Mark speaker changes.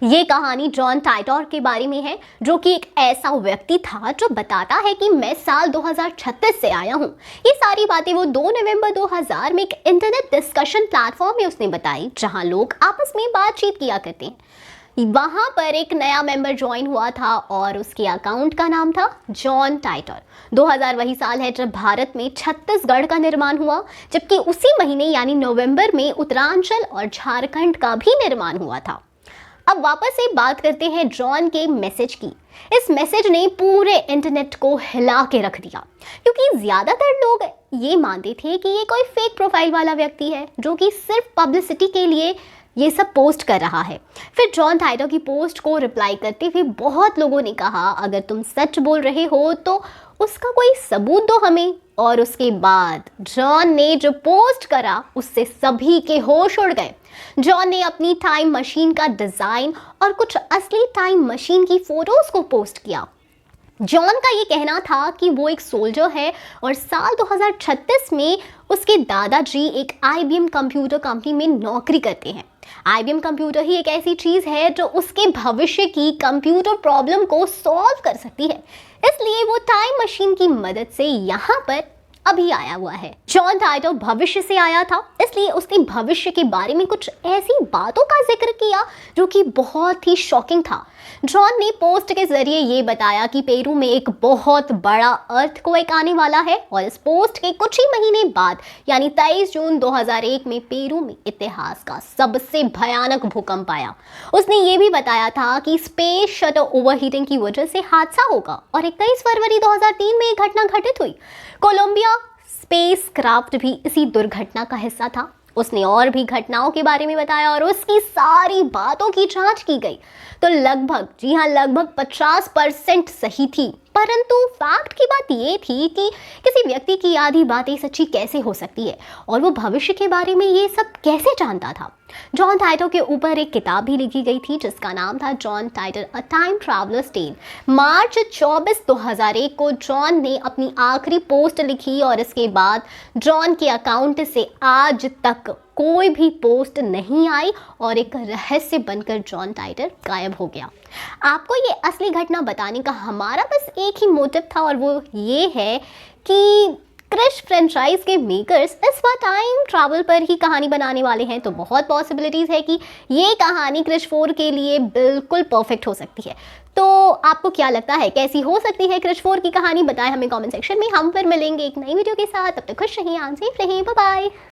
Speaker 1: ये कहानी जॉन टाइटर के बारे में है, जो कि एक ऐसा व्यक्ति था जो बताता है कि मैं साल 2036 से आया हूँ। ये सारी बातें वो 2 नवंबर 2000 में एक इंटरनेट डिस्कशन प्लेटफॉर्म में उसने बताई, जहां लोग आपस में बातचीत किया करते हैं। वहां पर एक नया मेंबर ज्वाइन हुआ था और उसके अकाउंट का नाम था जॉन टाइटर। 2000 वही साल है जब भारत में छत्तीसगढ़ का निर्माण हुआ, जबकि उसी महीने यानी नवंबर में उत्तरांचल और झारखंड का भी निर्माण हुआ था। अब वापस से बात करते हैं जॉन के मैसेज की। इस मैसेज ने पूरे इंटरनेट को हिला के रख दिया, क्योंकि ज्यादातर लोग ये मानते थे कि ये कोई फेक प्रोफाइल वाला व्यक्ति है जो कि सिर्फ पब्लिसिटी के लिए ये सब पोस्ट कर रहा है। फिर जॉन टाइटर की पोस्ट को रिप्लाई करते हुए बहुत लोगों ने कहा, अगर तुम सच बोल रहे हो तो उसका कोई सबूत दो हमें। और उसके बाद जॉन ने जो पोस्ट करा उससे सभी के होश उड़ गए। जॉन ने अपनी टाइम मशीन का डिजाइन और कुछ असली टाइम मशीन की फोटोज को पोस्ट किया। जॉन का ये कहना था कि वो एक सोल्जर है और साल 2036 में उसके दादाजी एक IBM कंप्यूटर कंपनी में नौकरी करते हैं। IBM कंप्यूटर ही एक ऐसी चीज है जो उसके भविष्य की कंप्यूटर प्रॉब्लम को सॉल्व कर सकती है, इसलिए वो टाइम मशीन की मदद से यहाँ पर अभी आया हुआ है। जॉन टाइटर भविष्य से आया था, इसलिए उसने भविष्य के बारे में कुछ ऐसी बातों का जिक्र किया जो कि बहुत ही शॉकिंग था। जॉन ने पोस्ट के जरिए ये बताया कि पेरू में एक बहुत बड़ा अर्थक्वेक आने वाला है और इस पोस्ट के कुछ ही महीने बाद यानी 23 जून 2001 में पेरू में इतिहास का सबसे भयानक भूकंप आया। उसने ये भी बताया था कि स्पेस शटल ओवरहीटिंग की वजह से हादसा होगा और 21 फरवरी 2003 में एक घटना घटित हुई। कोलंबिया स्पेस क्राफ्ट भी इसी दुर्घटना का हिस्सा था। उसने और भी घटनाओं के बारे में बताया और उसकी सारी बातों की जांच की गई तो लगभग, जी हाँ, लगभग 50% सही थी। परंतु फैक्ट की बात ये थी कि किसी व्यक्ति की आधी बातें सच्ची कैसे हो सकती है और वो भविष्य के बारे में ये सब कैसे जानता था। जॉन टाइटर के ऊपर एक किताब भी लिखी गई थी जिसका नाम था John Titor a time traveller's tale. March 24, 2001 को जॉन ने अपनी आखिरी पोस्ट लिखी और इसके बाद जॉन के अकाउंट से आज तक कोई भी पोस्ट नहीं आई और एक रहस्य बनकर जॉन टाइटर गायब हो गया। आपको ये असली घटना बताने का हमारा बस एक ही मोटिव था और वो ये है कि क्रिश फ्रेंचाइज के मेकर्स इस बार टाइम ट्रैवल पर ही कहानी बनाने वाले हैं, तो बहुत पॉसिबिलिटीज है कि ये कहानी क्रिश 4 के लिए बिल्कुल परफेक्ट हो सकती है। तो आपको क्या लगता है, कैसी हो सकती है क्रिश 4 की कहानी? बताएं हमें कमेंट सेक्शन में। हम फिर मिलेंगे एक नई वीडियो के साथ। तब तक खुश रहिए, सेफ रहिए, बाय बाय।